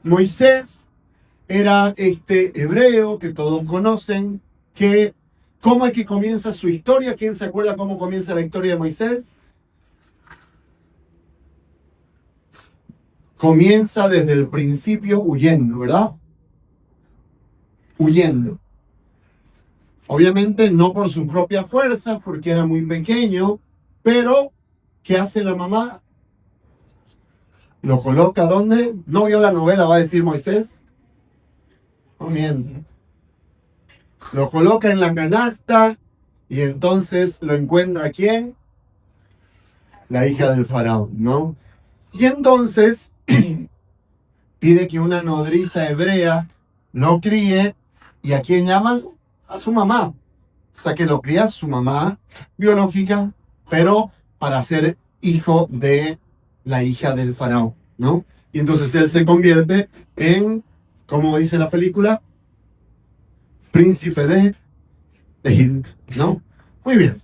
Moisés era este hebreo que todos conocen, que ¿cómo es que comienza su historia? ¿Quién se acuerda cómo comienza la historia de Moisés? Comienza desde el principio huyendo, ¿verdad? Huyendo. Obviamente no por su propia fuerza, porque era muy pequeño, pero ¿qué hace la mamá? ¿Lo coloca dónde? ¿No vio la novela, va a decir Moisés? No miente. Lo coloca en la canasta y entonces lo encuentra ¿quién? La hija del faraón, ¿no? Y entonces pide que una nodriza hebrea lo críe. ¿Y a quién llaman? A su mamá. O sea, que lo cría su mamá biológica, pero para ser hijo de la hija del faraón, ¿no? Y entonces él se convierte en, como dice la película, príncipe de Egipto, ¿no? Muy bien.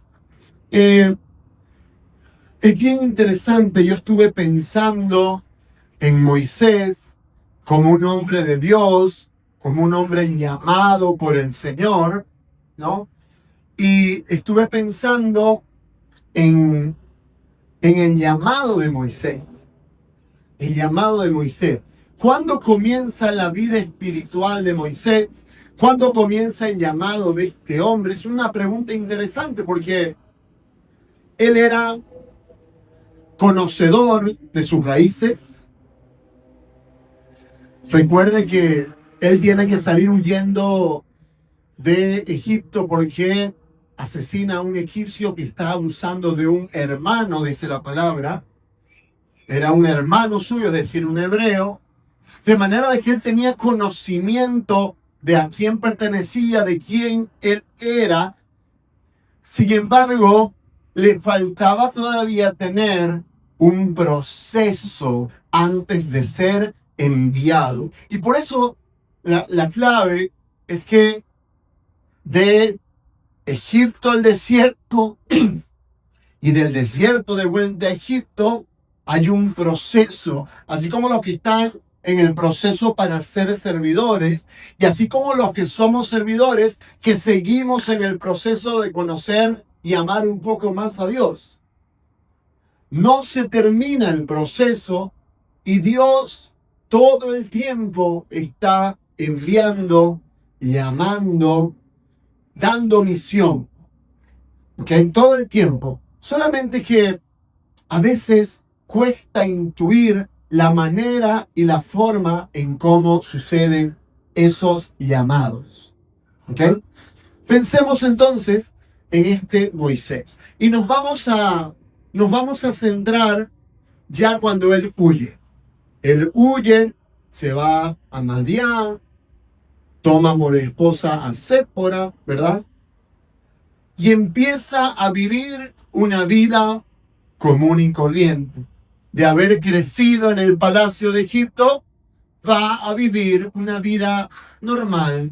Es bien interesante, yo estuve pensando en Moisés como un hombre de Dios, como un hombre llamado por el Señor, ¿no? Y estuve pensando en, en el llamado de Moisés, el llamado de Moisés. ¿Cuándo comienza la vida espiritual de Moisés? ¿Cuándo comienza el llamado de este hombre? Es una pregunta interesante porque él era conocedor de sus raíces. Recuerde que él tiene que salir huyendo de Egipto porque asesina a un egipcio que está abusando de un hermano, dice la palabra. Era un hermano suyo, es decir, un hebreo. De manera de que él tenía conocimiento de a quién pertenecía, de quién él era. Sin embargo, le faltaba todavía tener un proceso antes de ser enviado. Y por eso la clave es que de Egipto al desierto y del desierto de vuelta a Egipto hay un proceso, así como los que están en el proceso para ser servidores y así como los que somos servidores que seguimos en el proceso de conocer y amar un poco más a Dios. No se termina el proceso y Dios todo el tiempo está enviando, llamando, dando misión. ¿Ok? Todo el tiempo. Solamente que a veces cuesta intuir la manera y la forma en cómo suceden esos llamados. ¿Ok? Pensemos entonces en este Moisés. Y nos vamos a centrar ya cuando él huye. Él huye, se va a Madián, toma por esposa a Séfora, ¿verdad? Y empieza a vivir una vida común y corriente. De haber crecido en el palacio de Egipto, va a vivir una vida normal,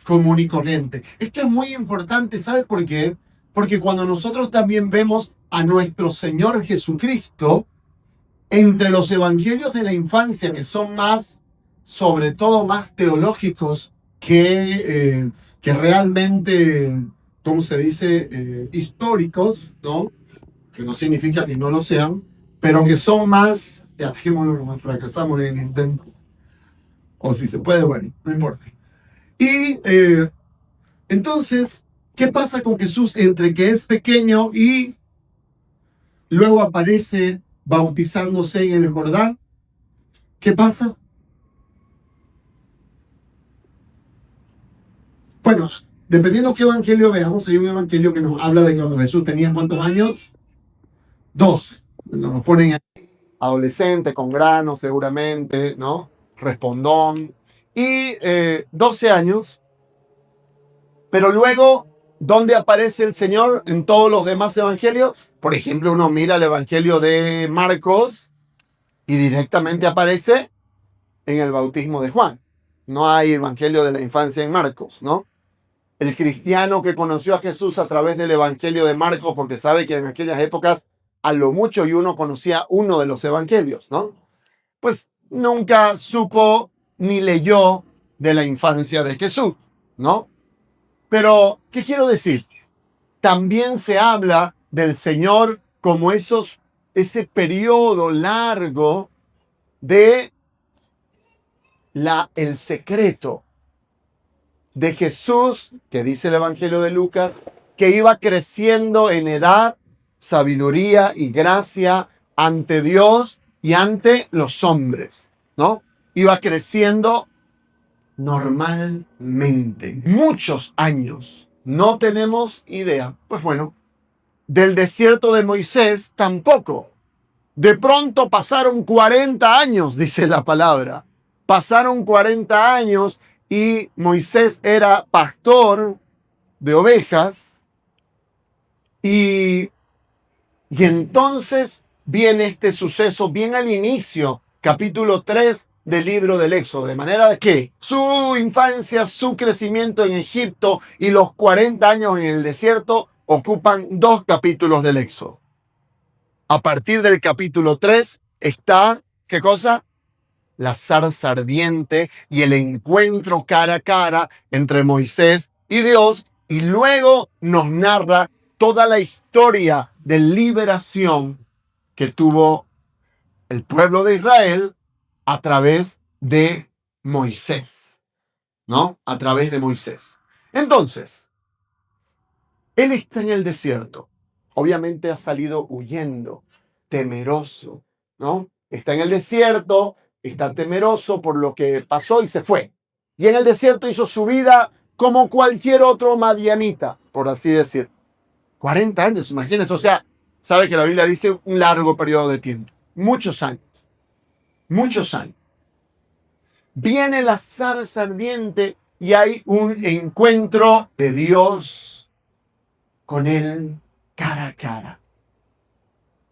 común y corriente. Esto es muy importante, ¿sabes por qué? Porque cuando nosotros también vemos a nuestro Señor Jesucristo, entre los evangelios de la infancia, que son más, sobre todo más teológicos que realmente, ¿cómo se dice? Históricos, ¿no? Que no significa que no lo sean, pero que son más, ya dejémoslo, más fracasamos en el intento. O si se puede, bueno, no importa. Y entonces, ¿qué pasa con Jesús entre que es pequeño y luego aparece bautizándose en el Jordán? ¿Qué pasa? Bueno, dependiendo qué evangelio veamos, hay un evangelio que nos habla de cuando Jesús tenía ¿cuántos años? 12. Nos ponen ahí, adolescente, con grano seguramente, ¿no? Respondón. Y 12 años. Pero luego, ¿dónde aparece el Señor en todos los demás evangelios? Por ejemplo, uno mira el evangelio de Marcos y directamente aparece en el bautismo de Juan. No hay evangelio de la infancia en Marcos, ¿no? El cristiano que conoció a Jesús a través del evangelio de Marcos, porque sabe que en aquellas épocas a lo mucho y uno conocía uno de los evangelios, ¿no? Pues nunca supo ni leyó de la infancia de Jesús, ¿no? Pero, ¿qué quiero decir? También se habla del Señor como ese periodo largo de el secreto de Jesús, que dice el Evangelio de Lucas, que iba creciendo en edad, sabiduría y gracia ante Dios y ante los hombres, ¿no? Iba creciendo normalmente, muchos años. No tenemos idea. Pues bueno, del desierto de Moisés tampoco. De pronto pasaron 40 años, dice la palabra. Pasaron 40 años y Moisés era pastor de ovejas y entonces viene este suceso bien al inicio, capítulo 3 del libro del Éxodo, de manera que su infancia, su crecimiento en Egipto y los 40 años en el desierto ocupan 2 capítulos del Éxodo. A partir del capítulo 3 está, ¿qué cosa? La zarza ardiente y el encuentro cara a cara entre Moisés y Dios, y luego nos narra toda la historia de liberación que tuvo el pueblo de Israel a través de Moisés, ¿no? A través de Moisés. Entonces, él está en el desierto. Obviamente ha salido huyendo, temeroso, ¿no? Está en el desierto, está temeroso por lo que pasó y se fue. Y en el desierto hizo su vida como cualquier otro madianita, por así decir. 40 años, imagínense. O sea, sabe que la Biblia dice un largo periodo de tiempo. Muchos años. Muchos años. Viene la zarza ardiente y hay un encuentro de Dios con él cara a cara.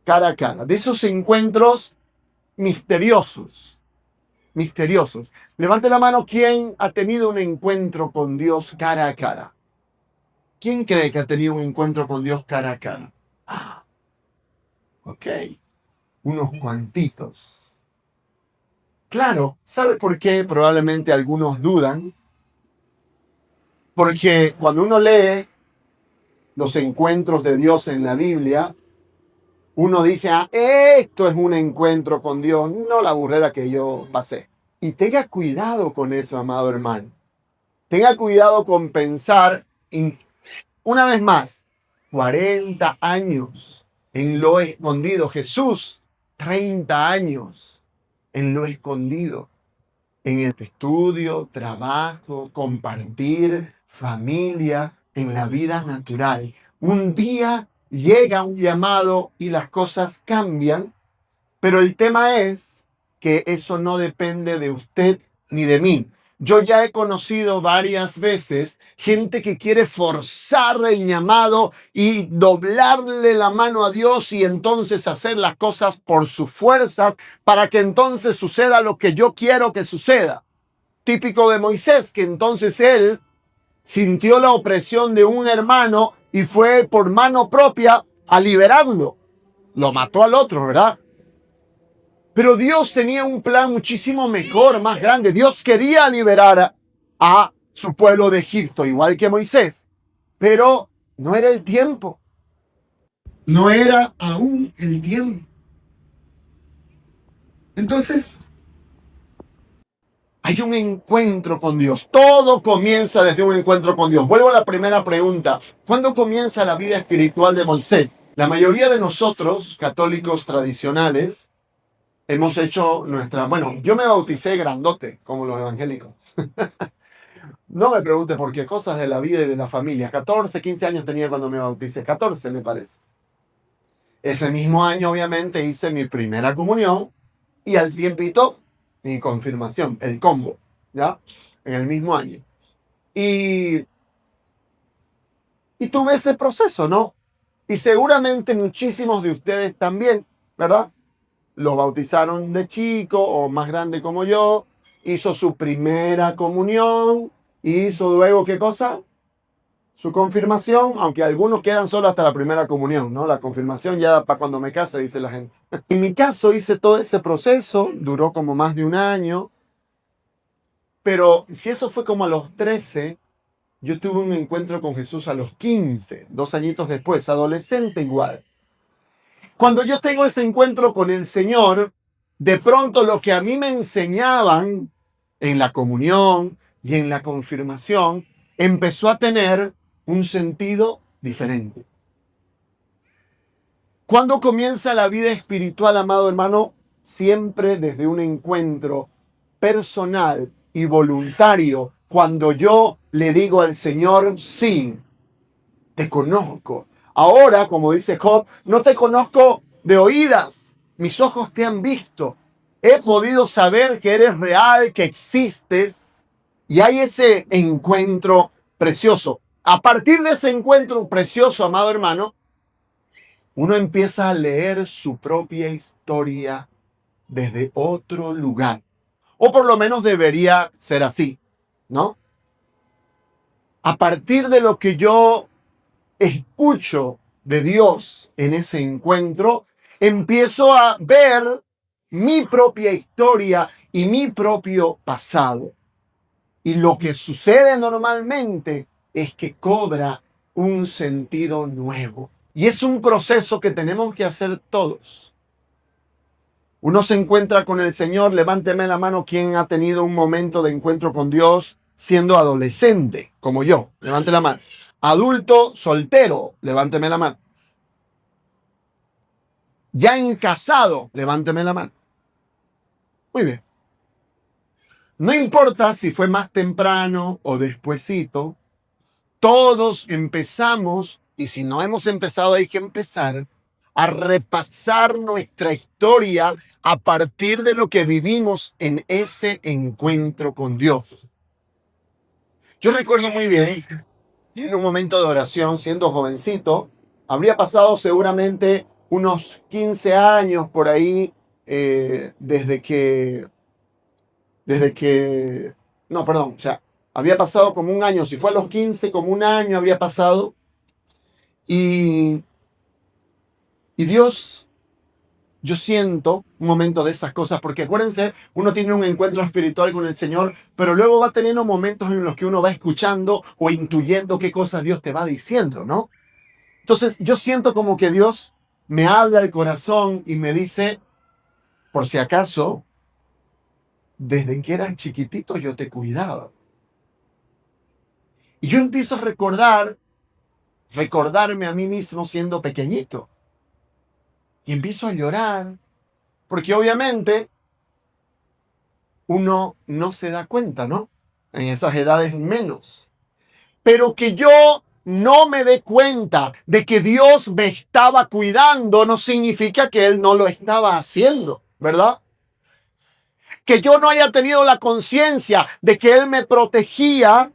Cara a cara. De esos encuentros misteriosos. Misteriosos. Levante la mano quien ha tenido un encuentro con Dios cara a cara. ¿Quién cree que ha tenido un encuentro con Dios cara a cara? Ah, ok. Unos cuantitos. Claro, ¿sabe por qué? Probablemente algunos dudan. Porque cuando uno lee los encuentros de Dios en la Biblia, uno dice, ah, esto es un encuentro con Dios, no la burrera que yo pasé. Y tenga cuidado con eso, amado hermano. Tenga cuidado con pensar, una vez más, 40 años en lo escondido. Jesús, 30 años en lo escondido. En el estudio, trabajo, compartir, familia, en la vida natural. Un día llega un llamado y las cosas cambian, pero el tema es que eso no depende de usted ni de mí. Yo ya he conocido varias veces gente que quiere forzar el llamado y doblarle la mano a Dios y entonces hacer las cosas por sus fuerzas para que entonces suceda lo que yo quiero que suceda. Típico de Moisés, que entonces él sintió la opresión de un hermano y fue por mano propia a liberarlo. Lo mató al otro, ¿verdad? Pero Dios tenía un plan muchísimo mejor, más grande. Dios quería liberar a su pueblo de Egipto, igual que Moisés. Pero no era el tiempo. No era aún el tiempo. Entonces, hay un encuentro con Dios. Todo comienza desde un encuentro con Dios. Vuelvo a la primera pregunta. ¿Cuándo comienza la vida espiritual de Moisés? La mayoría de nosotros, católicos tradicionales, hemos hecho bueno, yo me bauticé grandote, como los evangélicos. No me pregunte por qué, cosas de la vida y de la familia. 14, 15 años tenía cuando me bauticé, 14 me parece. Ese mismo año, obviamente, hice mi primera comunión y al tiempito mi confirmación, el combo, ¿ya? En el mismo año. Y tuve ese proceso, ¿no? Y seguramente muchísimos de ustedes también, ¿verdad? Lo bautizaron de chico o más grande como yo, hizo su primera comunión, hizo luego, ¿qué cosa? Su confirmación, aunque algunos quedan solo hasta la primera comunión, ¿no? La confirmación ya para cuando me case, dice la gente. En mi caso hice todo ese proceso, duró como más de un año, Pero si eso fue como a los 13, yo tuve un encuentro con Jesús a los 15, 2 añitos después, adolescente igual. Cuando yo tengo ese encuentro con el Señor, de pronto lo que a mí me enseñaban en la comunión y en la confirmación empezó a tener un sentido diferente. ¿Cuándo comienza la vida espiritual, amado hermano? Siempre desde un encuentro personal y voluntario, cuando yo le digo al Señor, sí, te conozco. Ahora, como dice Job, no te conozco de oídas, mis ojos te han visto. He podido saber que eres real, que existes, y hay ese encuentro precioso. A partir de ese encuentro precioso, amado hermano, uno empieza a leer su propia historia desde otro lugar. O por lo menos debería ser así, ¿no? A partir de lo que yo escucho de Dios en ese encuentro, empiezo a ver mi propia historia y mi propio pasado. Y lo que sucede normalmente es que cobra un sentido nuevo. Y es un proceso que tenemos que hacer todos. Uno se encuentra con el Señor, levánteme la mano quien ha tenido un momento de encuentro con Dios siendo adolescente, como yo, levante la mano. Adulto soltero, levánteme la mano. Ya en casado, levánteme la mano. Muy bien. No importa si fue más temprano o despuesito, todos empezamos, y si no hemos empezado hay que empezar, a repasar nuestra historia a partir de lo que vivimos en ese encuentro con Dios. Yo recuerdo muy bien, en un momento de oración, siendo jovencito, habría pasado seguramente unos 15 años por ahí, no, perdón, o sea, había pasado como un año, si fue a los 15, como un año había pasado, y Dios, yo siento un momento de esas cosas, porque acuérdense, uno tiene un encuentro espiritual con el Señor, pero luego va teniendo momentos en los que uno va escuchando o intuyendo qué cosas Dios te va diciendo, ¿no? Entonces yo siento como que Dios me habla al corazón y me dice, por si acaso, desde que eras chiquitito yo te cuidaba. Y yo empiezo a recordarme a mí mismo siendo pequeñito. Y empiezo a llorar, porque obviamente uno no se da cuenta, ¿no? En esas edades menos. Pero que yo no me dé cuenta de que Dios me estaba cuidando no significa que Él no lo estaba haciendo, ¿verdad? Que yo no haya tenido la conciencia de que Él me protegía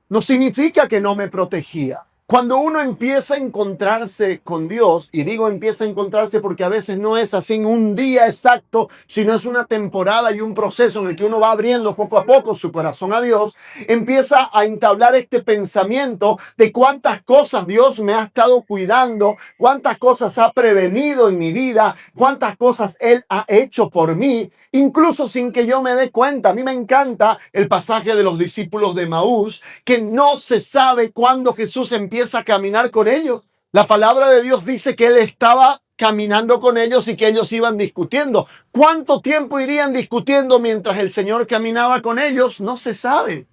no significa que no me protegía. Cuando uno empieza a encontrarse con Dios, y digo empieza a encontrarse porque a veces no es así en un día exacto, sino es una temporada y un proceso en el que uno va abriendo poco a poco su corazón a Dios, empieza a entablar este pensamiento de cuántas cosas Dios me ha estado cuidando, cuántas cosas ha prevenido en mi vida, cuántas cosas Él ha hecho por mí, incluso sin que yo me dé cuenta. A mí me encanta el pasaje de los discípulos de Maús, que no se sabe cuándo Jesús empieza a caminar con ellos. La palabra de Dios dice que Él estaba caminando con ellos y que ellos iban discutiendo. ¿Cuánto tiempo irían discutiendo mientras el Señor caminaba con ellos? No se sabe.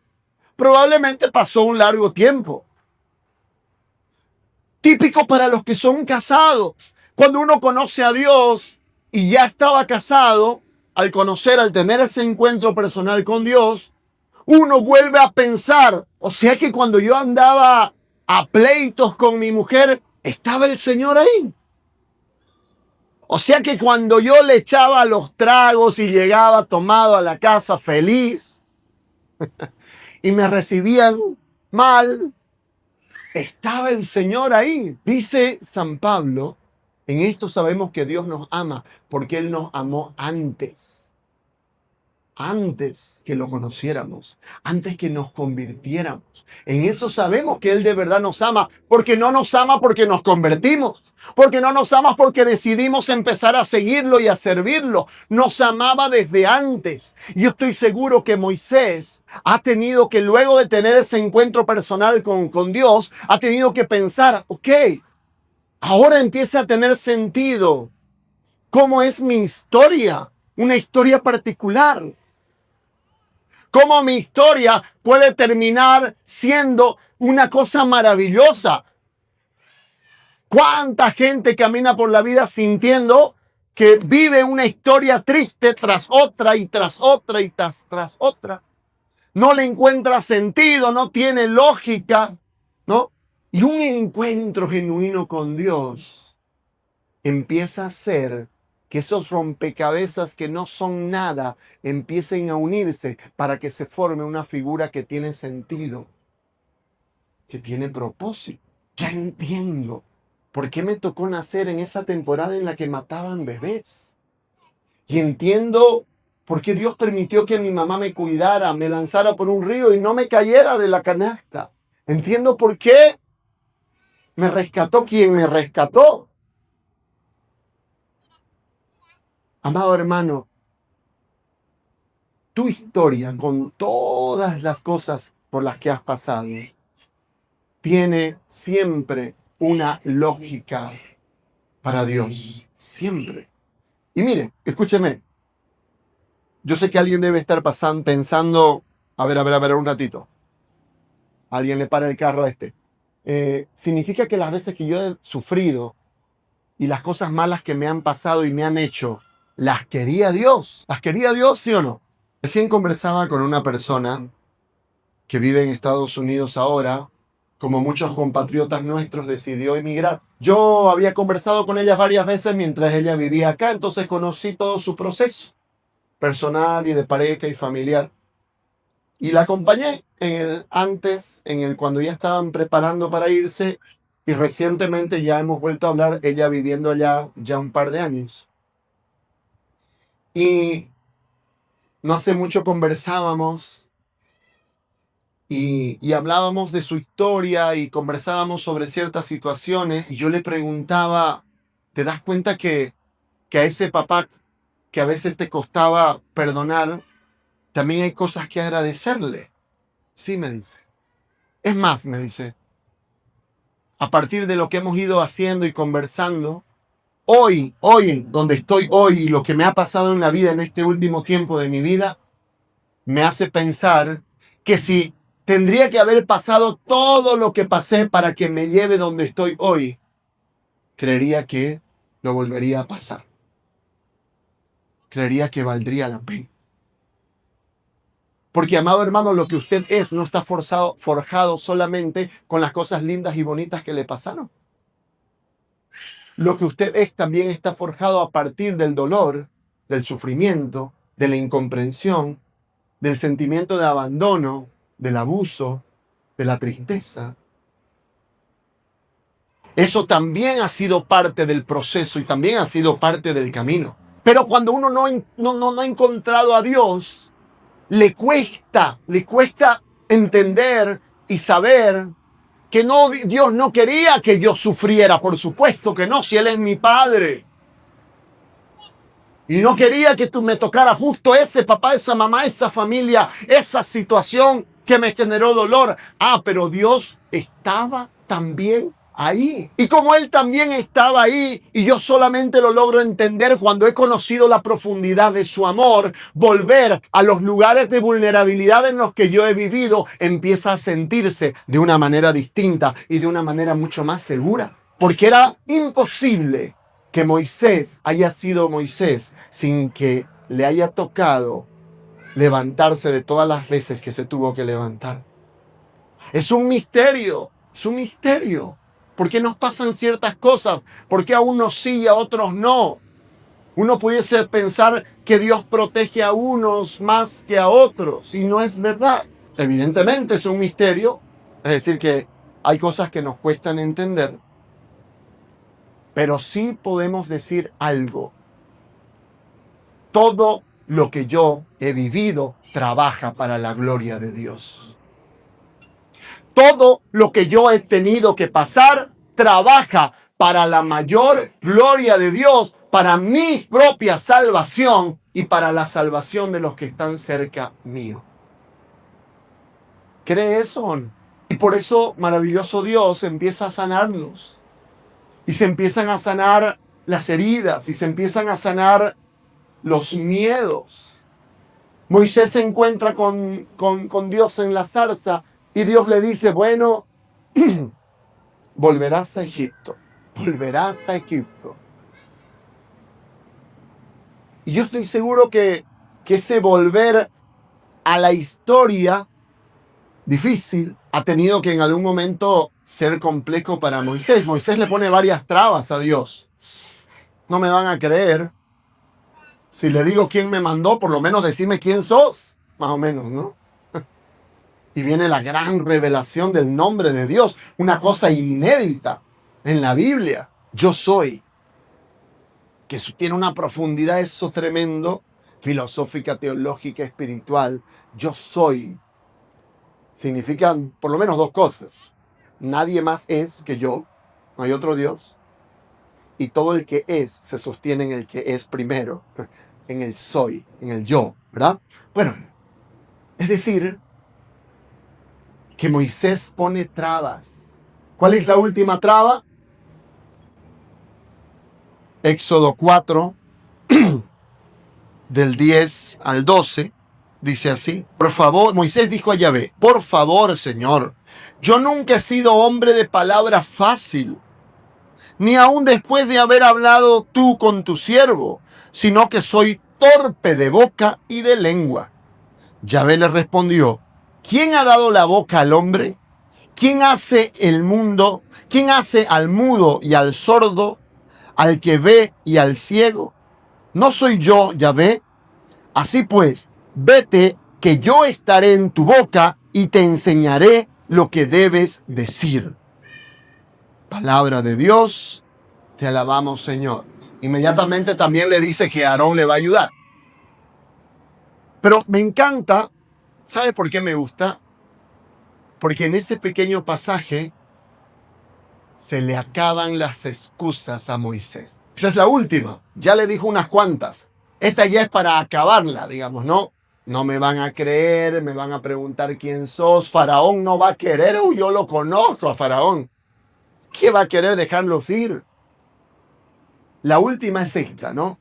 Probablemente pasó un largo tiempo. Típico para los que son casados. Cuando uno conoce a Dios y ya estaba casado, al tener ese encuentro personal con Dios, uno vuelve a pensar, o sea que cuando yo andaba a pleitos con mi mujer, estaba el Señor ahí. O sea que cuando yo le echaba los tragos y llegaba tomado a la casa feliz y me recibían mal, estaba el Señor ahí. Dice San Pablo, en esto sabemos que Dios nos ama porque Él nos amó antes. antes que lo conociéramos, antes que nos convirtiéramos. En eso sabemos que Él de verdad nos ama, porque no nos ama porque nos convertimos, porque no nos ama porque decidimos empezar a seguirlo y a servirlo. Nos amaba desde antes. Yo estoy seguro que Moisés ha tenido que, luego de tener ese encuentro personal con Dios, ha tenido que pensar, ok, ahora empieza a tener sentido cómo es mi historia, una historia particular. Cómo mi historia puede terminar siendo una cosa maravillosa. ¿Cuánta gente camina por la vida sintiendo que vive una historia triste tras otra y tras otra y tras otra? No le encuentra sentido, no tiene lógica, ¿no? Y un encuentro genuino con Dios empieza a ser que esos rompecabezas que no son nada empiecen a unirse para que se forme una figura que tiene sentido, que tiene propósito. Ya entiendo por qué me tocó nacer en esa temporada en la que mataban bebés. Y entiendo por qué Dios permitió que mi mamá me cuidara, me lanzara por un río y no me cayera de la canasta. Entiendo por qué me rescató quien me rescató. Amado hermano, tu historia, con todas las cosas por las que has pasado, tiene siempre una lógica para Dios. Siempre. Y mire, escúcheme. Yo sé que alguien debe estar pensando, a ver, un ratito. Alguien le para el carro a este. Significa que las veces que yo he sufrido y las cosas malas que me han pasado y me han hecho, ¿las quería Dios? ¿Las quería Dios, sí o no? Recién conversaba con una persona que vive en Estados Unidos ahora, como muchos compatriotas nuestros, decidió emigrar. Yo había conversado con ella varias veces mientras ella vivía acá, entonces conocí todo su proceso personal y de pareja y familiar. Y la acompañé cuando ya estaban preparando para irse, y recientemente ya hemos vuelto a hablar, ella viviendo allá ya un par de años. Y no hace mucho conversábamos y hablábamos de su historia y conversábamos sobre ciertas situaciones, y yo le preguntaba, ¿te das cuenta que a ese papá que a veces te costaba perdonar, también hay cosas que agradecerle? Sí, me dice. Es más, me dice, a partir de lo que hemos ido haciendo y conversando, hoy, donde estoy hoy y lo que me ha pasado en la vida en este último tiempo de mi vida, me hace pensar que si tendría que haber pasado todo lo que pasé para que me lleve donde estoy hoy, creería que lo volvería a pasar. Creería que valdría la pena. Porque, amado hermano, lo que usted es no está forjado solamente con las cosas lindas y bonitas que le pasaron. Lo que usted es también está forjado a partir del dolor, del sufrimiento, de la incomprensión, del sentimiento de abandono, del abuso, de la tristeza. Eso también ha sido parte del proceso y también ha sido parte del camino. Pero cuando uno no ha encontrado a Dios, le cuesta entender y saber que no, Dios no quería que yo sufriera, por supuesto que no, si Él es mi Padre. Y no quería que me tocara justo ese papá, esa mamá, esa familia, esa situación que me generó dolor. Pero Dios estaba también ahí. Y como Él también estaba ahí, y yo solamente lo logro entender cuando he conocido la profundidad de su amor, volver a los lugares de vulnerabilidad en los que yo he vivido empieza a sentirse de una manera distinta y de una manera mucho más segura. Porque era imposible que Moisés haya sido Moisés sin que le haya tocado levantarse de todas las veces que se tuvo que levantar. Es un misterio. ¿Por qué nos pasan ciertas cosas? ¿Por qué a unos sí y a otros no? Uno pudiese pensar que Dios protege a unos más que a otros, y no es verdad. Evidentemente es un misterio, es decir, que hay cosas que nos cuestan entender, pero sí podemos decir algo. Todo lo que yo he vivido trabaja para la gloria de Dios. Todo lo que yo he tenido que pasar trabaja para la mayor gloria de Dios, para mi propia salvación y para la salvación de los que están cerca mío. ¿Cree eso o no? Y por eso maravilloso Dios empieza a sanarnos. Y se empiezan a sanar las heridas y se empiezan a sanar los miedos. Moisés se encuentra con Dios en la zarza y Dios le dice, bueno, volverás a Egipto, volverás a Egipto. Y yo estoy seguro que ese volver a la historia difícil ha tenido que en algún momento ser complejo para Moisés. Moisés le pone varias trabas a Dios. No me van a creer. Si le digo quién me mandó, por lo menos decime quién sos. Más o menos, ¿no? Y viene la gran revelación del nombre de Dios. Una cosa inédita en la Biblia. Yo soy. Que tiene una profundidad eso tremendo. Filosófica, teológica, espiritual. Yo soy. Significan por lo menos dos cosas. Nadie más es que yo. No hay otro Dios. Y todo el que es se sostiene en el que es primero. En el soy, en el yo, ¿verdad? Bueno, es decir, que Moisés pone trabas. ¿Cuál es la última traba? Éxodo 4, del 10 al 12, dice así. Por favor, Moisés dijo a Yahvé, por favor, Señor, yo nunca he sido hombre de palabra fácil, ni aun después de haber hablado tú con tu siervo, sino que soy torpe de boca y de lengua. Yahvé le respondió, ¿quién ha dado la boca al hombre? ¿Quién hace el mundo? ¿Quién hace al mudo y al sordo, al que ve y al ciego? ¿No soy yo, Yahvé? Así pues, vete, que yo estaré en tu boca y te enseñaré lo que debes decir. Palabra de Dios, te alabamos, Señor. Inmediatamente también le dice que Aarón le va a ayudar. Pero me encanta, ¿sabe por qué me gusta? Porque en ese pequeño pasaje se le acaban las excusas a Moisés. Esa es la última. Ya le dijo unas cuantas. Esta ya es para acabarla, digamos, ¿no? No me van a creer, me van a preguntar quién sos. Faraón no va a querer, yo lo conozco a Faraón. ¿Qué va a querer dejarlos ir? La última es esta, ¿no?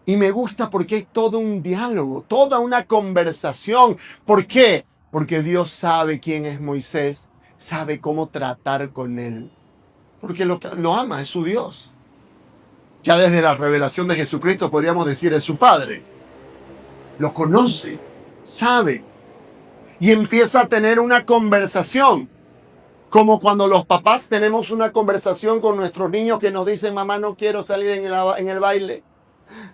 Y me gusta porque hay todo un diálogo, toda una conversación. ¿Por qué? Porque Dios sabe quién es Moisés, sabe cómo tratar con él. Porque lo ama, es su Dios. Ya desde la revelación de Jesucristo podríamos decir, es su Padre. Lo conoce, sabe. Y empieza a tener una conversación. Como cuando los papás tenemos una conversación con nuestros niños que nos dicen, mamá, no quiero salir en el baile.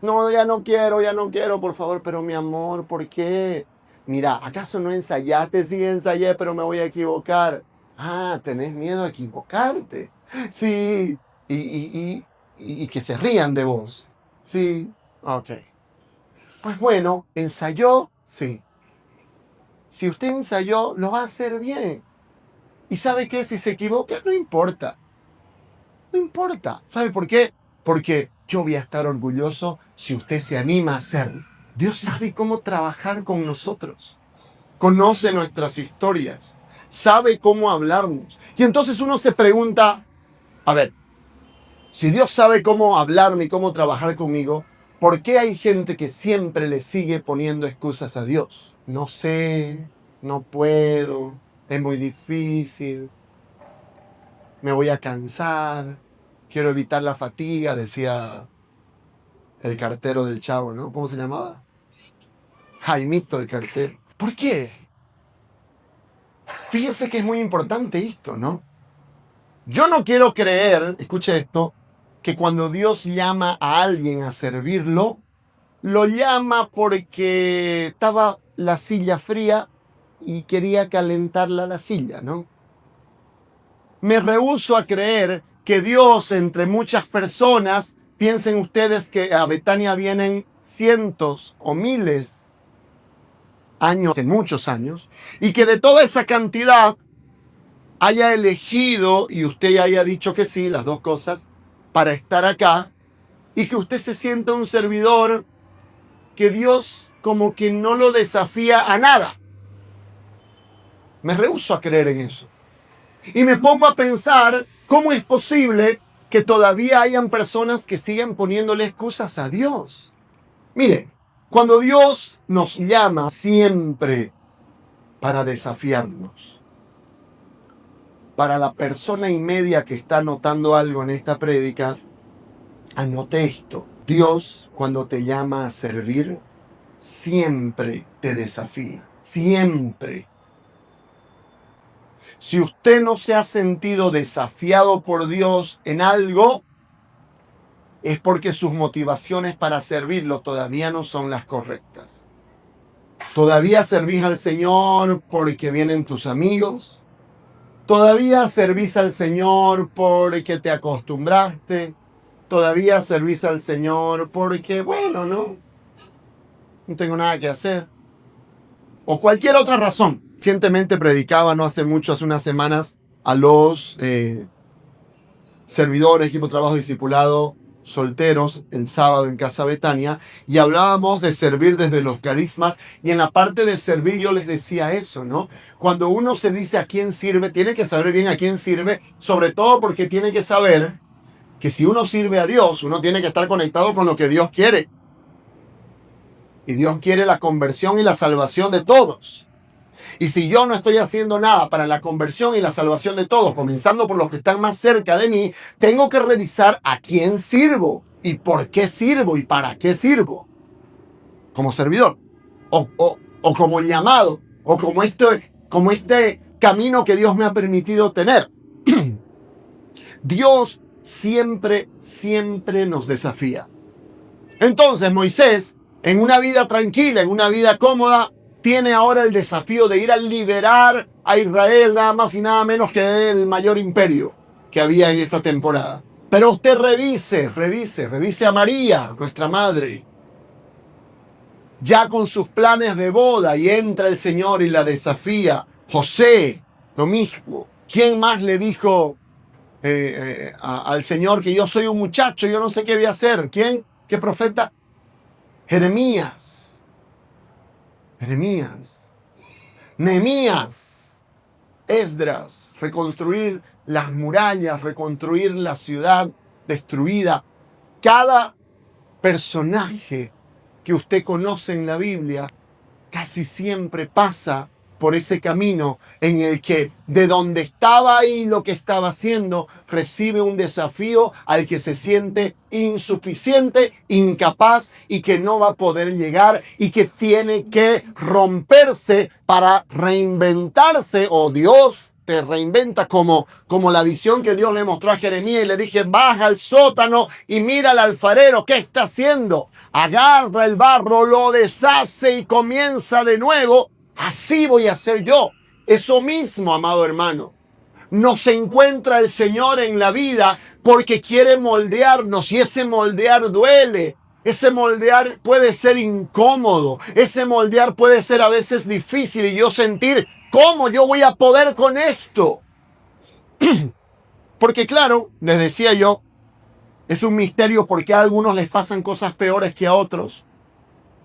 No, ya no quiero, por favor. Pero mi amor, ¿por qué? Mira, ¿acaso no ensayaste? Sí, ensayé, pero me voy a equivocar. Ah, ¿tenés miedo a equivocarte? Sí. Y que se rían de vos. Sí. Ok. Pues bueno, ¿ensayó? Sí. Si usted ensayó, lo va a hacer bien. ¿Y sabe qué? Si se equivoca, no importa. No importa. ¿Sabe por qué? Porque yo voy a estar orgulloso si usted se anima a hacerlo. Dios sabe cómo trabajar con nosotros. Conoce nuestras historias. Sabe cómo hablarnos. Y entonces uno se pregunta, a ver, si Dios sabe cómo hablarme y cómo trabajar conmigo, ¿por qué hay gente que siempre le sigue poniendo excusas a Dios? No sé, no puedo, es muy difícil, me voy a cansar, quiero evitar la fatiga, decía el cartero del Chavo, ¿no? ¿Cómo se llamaba? Jaimito el cartero. ¿Por qué? Fíjense que es muy importante esto, ¿no? Yo no quiero creer, escuche esto, que cuando Dios llama a alguien a servirlo, lo llama porque estaba la silla fría y quería calentarla la silla, ¿no? Me rehúso a creer que Dios, entre muchas personas, piensen ustedes que a Betania vienen cientos o miles años, en muchos años, y que de toda esa cantidad haya elegido y usted haya dicho que sí, las dos cosas, para estar acá, y que usted se sienta un servidor que Dios como que no lo desafía a nada. Me rehúso a creer en eso. Y me pongo a pensar cómo es posible que todavía hayan personas que sigan poniéndole excusas a Dios. Mire, cuando Dios nos llama siempre para desafiarnos. Para la persona y media que está anotando algo en esta prédica, anote esto. Dios, cuando te llama a servir, siempre te desafía. Siempre. Si usted no se ha sentido desafiado por Dios en algo, es porque sus motivaciones para servirlo todavía no son las correctas. Todavía servís al Señor porque vienen tus amigos. Todavía servís al Señor porque te acostumbraste. Todavía servís al Señor porque, bueno, no tengo nada que hacer. O cualquier otra razón. Recientemente predicaba, no hace mucho, hace unas semanas, a los servidores, equipo de trabajo discipulado, solteros, el sábado en Casa Betania, y hablábamos de servir desde los carismas, y en la parte de servir yo les decía eso, ¿no? Cuando uno se dice a quién sirve, tiene que saber bien a quién sirve, sobre todo porque tiene que saber que si uno sirve a Dios, uno tiene que estar conectado con lo que Dios quiere. Y Dios quiere la conversión y la salvación de todos. Y si yo no estoy haciendo nada para la conversión y la salvación de todos, comenzando por los que están más cerca de mí, tengo que revisar a quién sirvo y por qué sirvo y para qué sirvo. Como servidor, o como llamado, o como este camino que Dios me ha permitido tener. Dios siempre nos desafía. Entonces Moisés, en una vida tranquila, en una vida cómoda, tiene ahora el desafío de ir a liberar a Israel, nada más y nada menos que el mayor imperio que había en esa temporada. Pero usted revise a María, nuestra madre, ya con sus planes de boda, y entra el Señor y la desafía. José, lo mismo. ¿Quién más le dijo al Señor que yo soy un muchacho, yo no sé qué voy a hacer? ¿Quién? ¿Qué profeta? Jeremías. Nehemías, Esdras, reconstruir las murallas, reconstruir la ciudad destruida. Cada personaje que usted conoce en la Biblia casi siempre pasa por ese camino en el que de donde estaba y lo que estaba haciendo recibe un desafío al que se siente insuficiente, incapaz y que no va a poder llegar y que tiene que romperse para reinventarse, o Dios te reinventa como la visión que Dios le mostró a Jeremías y le dije: baja al sótano y mira al alfarero, ¿qué está haciendo? Agarra el barro, lo deshace y comienza de nuevo. Así voy a hacer yo. Eso mismo, amado hermano. Nos encuentra el Señor en la vida porque quiere moldearnos, y ese moldear duele. Ese moldear puede ser incómodo. Ese moldear puede ser a veces difícil, y yo sentir, ¿cómo yo voy a poder con esto? Porque claro, les decía yo, es un misterio porque a algunos les pasan cosas peores que a otros.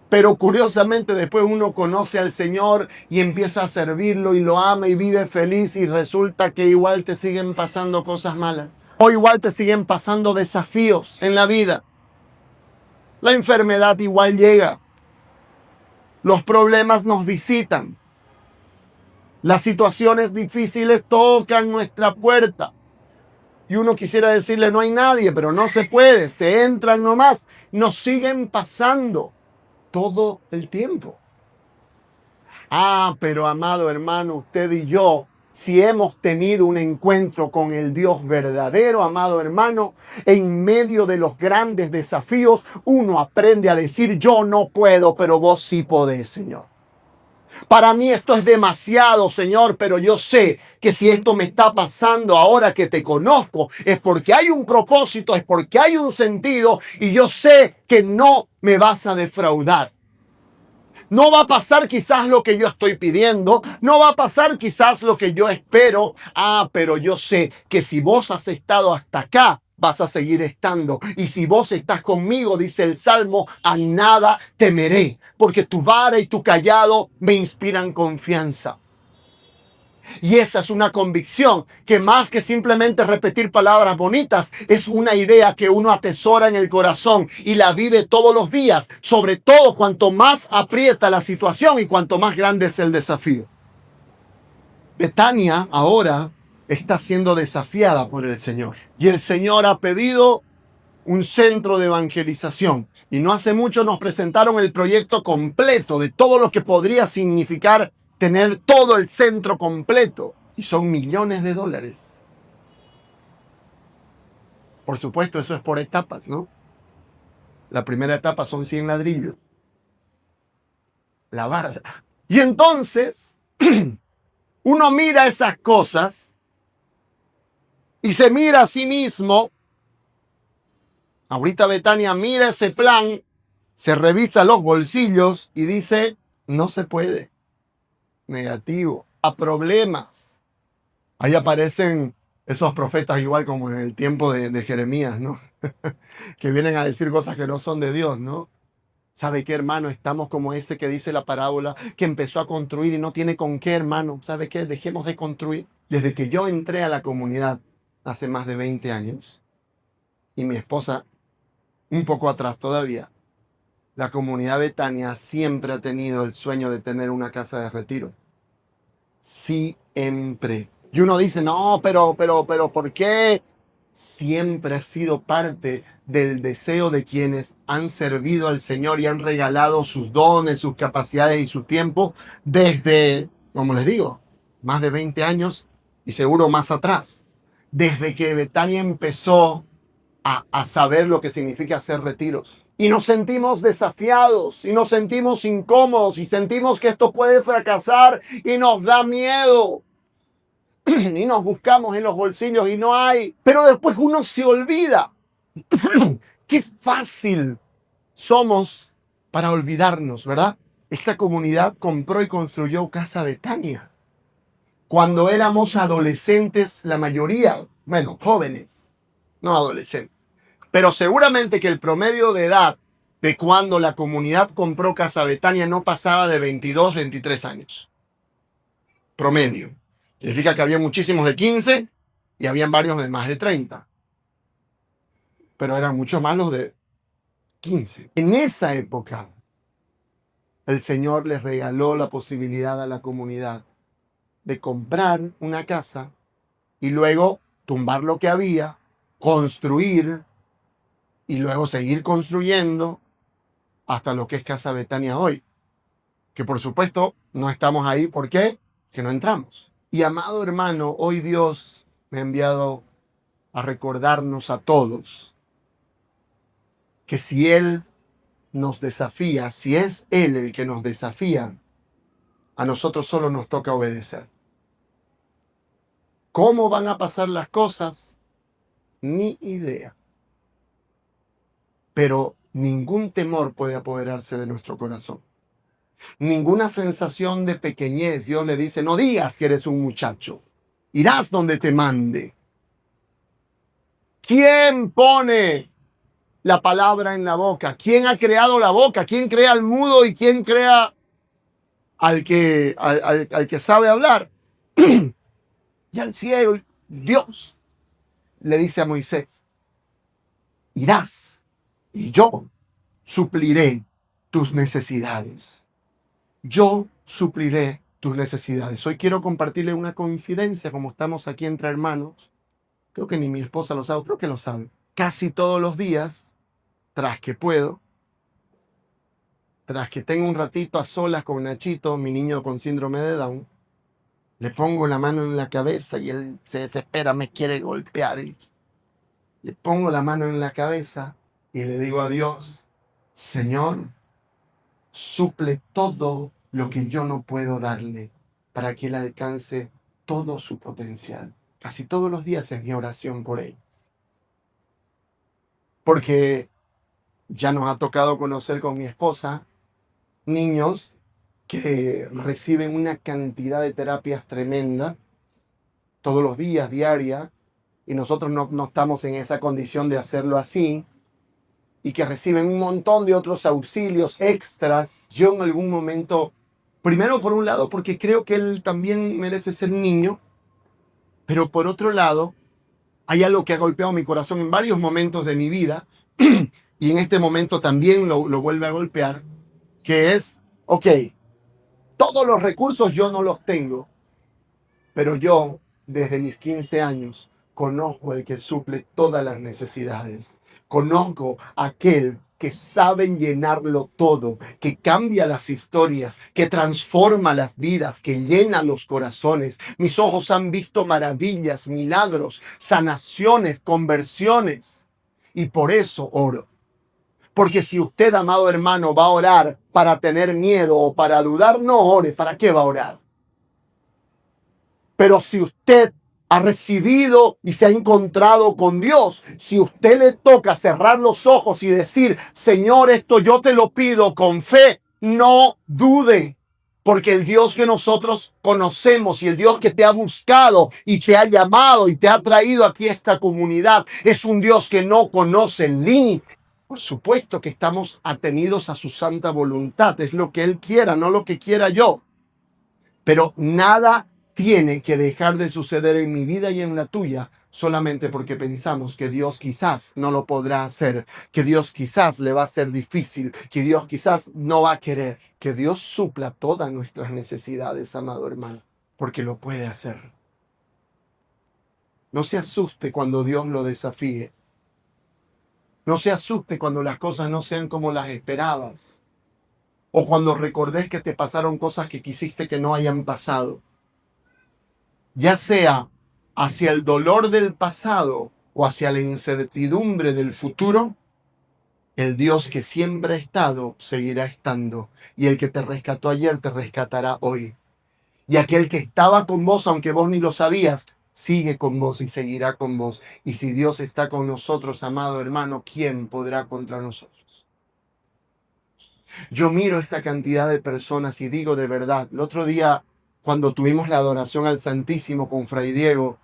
Pero curiosamente después uno conoce al Señor y empieza a servirlo y lo ama y vive feliz, y resulta que igual te siguen pasando cosas malas. O igual te siguen pasando desafíos en la vida. La enfermedad igual llega. Los problemas nos visitan. Las situaciones difíciles tocan nuestra puerta. Y uno quisiera decirle: no hay nadie, pero no se puede. Se entran nomás. Nos siguen pasando todo el tiempo. Pero amado hermano, usted y yo, si hemos tenido un encuentro con el Dios verdadero, amado hermano, en medio de los grandes desafíos, uno aprende a decir: yo no puedo, pero vos sí podés, Señor. Para mí esto es demasiado, Señor, pero yo sé que si esto me está pasando ahora que te conozco, es porque hay un propósito, es porque hay un sentido y yo sé que no me vas a defraudar. No va a pasar quizás lo que yo estoy pidiendo, no va a pasar quizás lo que yo espero. Pero yo sé que si vos has estado hasta acá, vas a seguir estando. Y si vos estás conmigo, dice el Salmo, a nada temeré, porque tu vara y tu callado me inspiran confianza. Y esa es una convicción que más que simplemente repetir palabras bonitas, es una idea que uno atesora en el corazón y la vive todos los días, sobre todo cuanto más aprieta la situación y cuanto más grande es el desafío. Betania ahora está siendo desafiada por el Señor y el Señor ha pedido un centro de evangelización. Y no hace mucho nos presentaron el proyecto completo de todo lo que podría significar tener todo el centro completo. Y son millones de dólares. Por supuesto, eso es por etapas, ¿no? La primera etapa son 100 ladrillos. La barda. Y entonces, uno mira esas cosas y se mira a sí mismo. Ahorita Betania mira ese plan, se revisa los bolsillos y dice, no se puede. Negativo, a problemas. Ahí aparecen esos profetas igual como en el tiempo de Jeremías, ¿no? Que vienen a decir cosas que no son de Dios, ¿no? ¿Sabe qué, hermano? Estamos como ese que dice la parábola, que empezó a construir y no tiene con qué, hermano. ¿Sabe qué? Dejemos de construir. Desde que yo entré a la comunidad hace más de 20 años y mi esposa un poco atrás todavía, la comunidad Betania siempre ha tenido el sueño de tener una casa de retiro. Siempre. Y uno dice, no, pero, ¿por qué? Siempre ha sido parte del deseo de quienes han servido al Señor y han regalado sus dones, sus capacidades y su tiempo desde, como les digo, más de 20 años y seguro más atrás. Desde que Betania empezó a saber lo que significa hacer retiros. Y nos sentimos desafiados, y nos sentimos incómodos, y sentimos que esto puede fracasar, y nos da miedo. Y nos buscamos en los bolsillos y no hay. Pero después uno se olvida. Qué fácil somos para olvidarnos, ¿verdad? Esta comunidad compró y construyó Casa Betania cuando éramos adolescentes, la mayoría, bueno, jóvenes, no adolescentes. Pero seguramente que el promedio de edad de cuando la comunidad compró Casa Betania no pasaba de 22, 23 años. Promedio. Significa que había muchísimos de 15 y habían varios de más de 30. Pero eran muchos más los de 15. En esa época, el Señor les regaló la posibilidad a la comunidad de comprar una casa y luego tumbar lo que había, construir y luego seguir construyendo hasta lo que es Casa Betania hoy. Que por supuesto no estamos ahí. ¿Por qué? Que no entramos. Y amado hermano, hoy Dios me ha enviado a recordarnos a todos que si Él nos desafía, si es Él el que nos desafía, a nosotros solo nos toca obedecer. ¿Cómo van a pasar las cosas? Ni idea. Pero ningún temor puede apoderarse de nuestro corazón. Ninguna sensación de pequeñez. Dios le dice, no digas que eres un muchacho. Irás donde te mande. ¿Quién pone la palabra en la boca? ¿Quién ha creado la boca? ¿Quién crea al mudo y quién crea al que sabe hablar? Y al cielo, Dios le dice a Moisés, irás y yo supliré tus necesidades. Yo supliré tus necesidades. Hoy quiero compartirle una confidencia, como estamos aquí entre hermanos. Creo que ni mi esposa lo sabe, creo que lo sabe. Casi todos los días, tras que puedo, tras que tengo un ratito a solas con Nachito, mi niño con síndrome de Down, le pongo la mano en la cabeza y él se desespera, me quiere golpear. Y le pongo la mano en la cabeza y le digo a Dios, Señor, suple todo lo que yo no puedo darle para que él alcance todo su potencial. Casi todos los días es mi oración por él. Porque ya nos ha tocado conocer con mi esposa niños que reciben una cantidad de terapias tremenda todos los días, diarias, y nosotros no estamos en esa condición de hacerlo así, y que reciben un montón de otros auxilios extras. Yo en algún momento, primero por un lado, porque creo que él también merece ser niño, pero por otro lado, hay algo que ha golpeado mi corazón en varios momentos de mi vida, y en este momento también lo vuelve a golpear, que es, ok, todos los recursos yo no los tengo, pero yo, desde mis 15 años, conozco el que suple todas las necesidades. Conozco aquel que sabe llenarlo todo, que cambia las historias, que transforma las vidas, que llena los corazones. Mis ojos han visto maravillas, milagros, sanaciones, conversiones. Y por eso oro. Porque si usted, amado hermano, va a orar para tener miedo o para dudar, no ore. ¿Para qué va a orar? Pero si usted ha recibido y se ha encontrado con Dios, si usted le toca cerrar los ojos y decir, Señor, esto yo te lo pido con fe, no dude. Porque el Dios que nosotros conocemos y el Dios que te ha buscado y te ha llamado y te ha traído aquí a esta comunidad es un Dios que no conoce el límite. Por supuesto que estamos atenidos a su santa voluntad. Es lo que Él quiera, no lo que quiera yo. Pero nada tiene que dejar de suceder en mi vida y en la tuya solamente porque pensamos que Dios quizás no lo podrá hacer, que Dios quizás le va a ser difícil, que Dios quizás no va a querer. Que Dios supla todas nuestras necesidades, amado hermano, porque lo puede hacer. No se asuste cuando Dios lo desafíe. No se asuste cuando las cosas no sean como las esperabas. O cuando recordes que te pasaron cosas que quisiste que no hayan pasado. Ya sea hacia el dolor del pasado o hacia la incertidumbre del futuro, el Dios que siempre ha estado seguirá estando. Y el que te rescató ayer te rescatará hoy. Y aquel que estaba con vos, aunque vos ni lo sabías, sigue con vos y seguirá con vos. Y si Dios está con nosotros, amado hermano, ¿quién podrá contra nosotros? Yo miro esta cantidad de personas y digo de verdad, el otro día, cuando tuvimos la adoración al Santísimo con Fray Diego,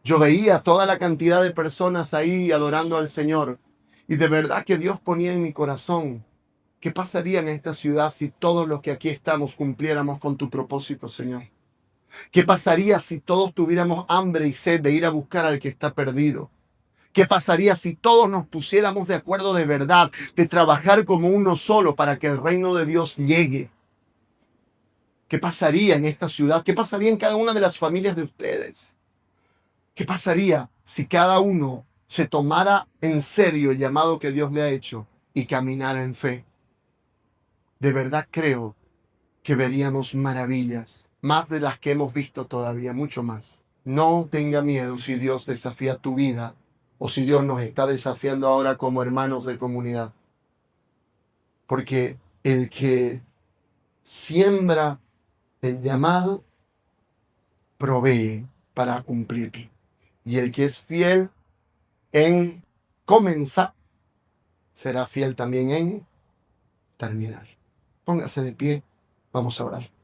yo veía toda la cantidad de personas ahí adorando al Señor. Y de verdad que Dios ponía en mi corazón, ¿qué pasaría en esta ciudad si todos los que aquí estamos cumpliéramos con tu propósito, Señor? ¿Qué pasaría si todos tuviéramos hambre y sed de ir a buscar al que está perdido? ¿Qué pasaría si todos nos pusiéramos de acuerdo de verdad, de trabajar como uno solo para que el reino de Dios llegue? ¿Qué pasaría en esta ciudad? ¿Qué pasaría en cada una de las familias de ustedes? ¿Qué pasaría si cada uno se tomara en serio el llamado que Dios le ha hecho y caminara en fe? De verdad creo que veríamos maravillas, más de las que hemos visto todavía, mucho más. No tenga miedo si Dios desafía tu vida o si Dios nos está desafiando ahora como hermanos de comunidad. Porque el que siembra el llamado provee para cumplir. Y el que es fiel en comenzar, será fiel también en terminar. Póngase de pie, vamos a orar.